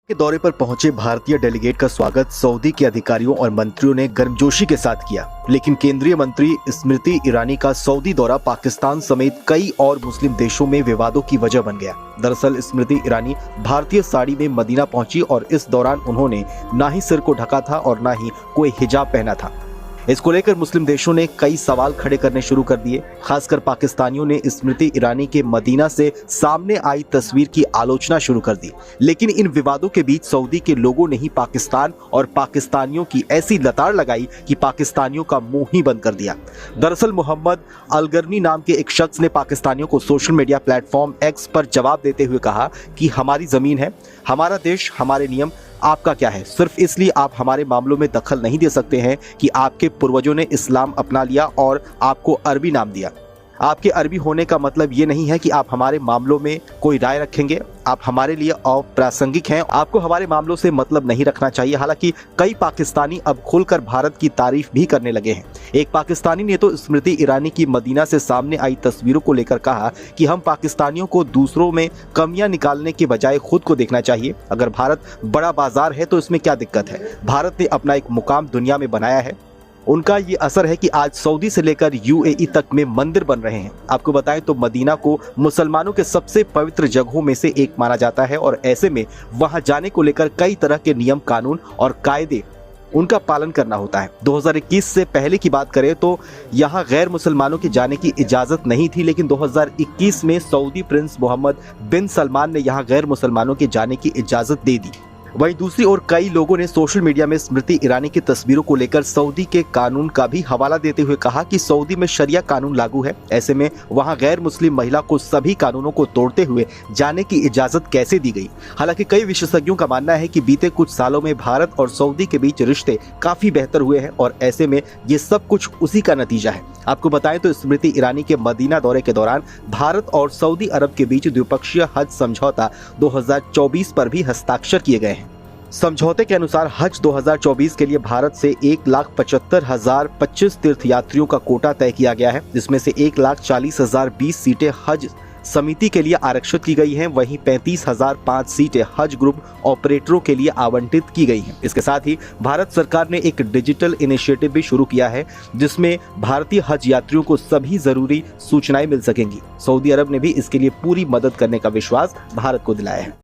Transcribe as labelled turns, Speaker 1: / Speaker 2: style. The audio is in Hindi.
Speaker 1: के दौरे पर पहुंचे भारतीय डेलीगेट का स्वागत सऊदी के अधिकारियों और मंत्रियों ने गर्मजोशी के साथ किया, लेकिन केंद्रीय मंत्री स्मृति ईरानी का सऊदी दौरा पाकिस्तान समेत कई और मुस्लिम देशों में विवादों की वजह बन गया। दरअसल स्मृति ईरानी भारतीय साड़ी में मदीना पहुंची और इस दौरान उन्होंने ना ही सिर को ढका था और ना ही कोई हिजाब पहना था। इसको लेकर मुस्लिम देशों ने कई सवाल खड़े करने शुरू कर दिए। खासकर पाकिस्तानियों ने स्मृति ईरानी के मदीना से सामने आई तस्वीर की आलोचना शुरू कर दी। लेकिन इन विवादों के बीच सऊदी के लोगों ने ही पाकिस्तान और पाकिस्तानियों की ऐसी लताड़ लगाई कि पाकिस्तानियों का मुंह ही बंद कर दिया। दरअसल मोहम्मद अलगरनी नाम के एक शख्स ने पाकिस्तानियों को सोशल मीडिया प्लेटफॉर्म एक्स पर जवाब देते हुए कहा कि हमारी जमीन है, हमारा देश, हमारे नियम, आपका क्या है? सिर्फ इसलिए आप हमारे मामलों में दखल नहीं दे सकते हैं कि आपके पूर्वजों ने इस्लाम अपना लिया और आपको अरबी नाम दिया। आपके अरबी होने का मतलब ये नहीं है कि आप हमारे मामलों में कोई राय रखेंगे। आप हमारे लिए अप्रासंगिक हैं, आपको हमारे मामलों से मतलब नहीं रखना चाहिए। हालांकि कई पाकिस्तानी अब खुलकर भारत की तारीफ भी करने लगे हैं। एक पाकिस्तानी ने तो स्मृति ईरानी की मदीना से सामने आई तस्वीरों को लेकर कहा कि हम पाकिस्तानियों को दूसरों में कमियां निकालने के बजाय खुद को देखना चाहिए। अगर भारत बड़ा बाजार है तो इसमें क्या दिक्कत है? भारत ने अपना एक मुकाम दुनिया में बनाया है। उनका ये असर है कि आज सऊदी से लेकर यूएई तक में मंदिर बन रहे हैं। आपको बताएं तो मदीना को मुसलमानों के सबसे पवित्र जगहों में से एक माना जाता है और ऐसे में वहां जाने को लेकर कई तरह के नियम, कानून और कायदे उनका पालन करना होता है। 2021 से पहले की बात करें तो यहाँ गैर मुसलमानों के जाने की इजाजत नहीं थी, लेकिन 2021 में सऊदी प्रिंस मोहम्मद बिन सलमान ने यहाँ गैर मुसलमानों के जाने की इजाजत दे दी। वहीं दूसरी ओर कई लोगों ने सोशल मीडिया में स्मृति ईरानी की तस्वीरों को लेकर सऊदी के कानून का भी हवाला देते हुए कहा कि सऊदी में शरिया कानून लागू है, ऐसे में वहां गैर मुस्लिम महिला को सभी कानूनों को तोड़ते हुए जाने की इजाजत कैसे दी गई। हालांकि कई विशेषज्ञों का मानना है कि बीते कुछ सालों में भारत और सऊदी के बीच रिश्ते काफी बेहतर हुए हैं और ऐसे में ये सब कुछ उसी का नतीजा है। आपको बताएं तो स्मृति ईरानी के मदीना दौरे के दौरान भारत और सऊदी अरब के बीच द्विपक्षीय हज समझौता 2024 पर भी हस्ताक्षर किए गए हैं। समझौते के अनुसार हज 2024 के लिए भारत से 1,75,025 तीर्थयात्रियों का कोटा तय किया गया है, जिसमें से 1,40,020 सीटें हज समिति के लिए आरक्षित की गई हैं। वहीं 35,005 सीटें हज ग्रुप ऑपरेटरों के लिए आवंटित की गई हैं। इसके साथ ही भारत सरकार ने एक डिजिटल इनिशिएटिव भी शुरू किया है, जिसमें भारतीय हज यात्रियों को सभी जरूरी सूचनाएं मिल सकेंगी। सऊदी अरब ने भी इसके लिए पूरी मदद करने का विश्वास भारत को दिलाया है।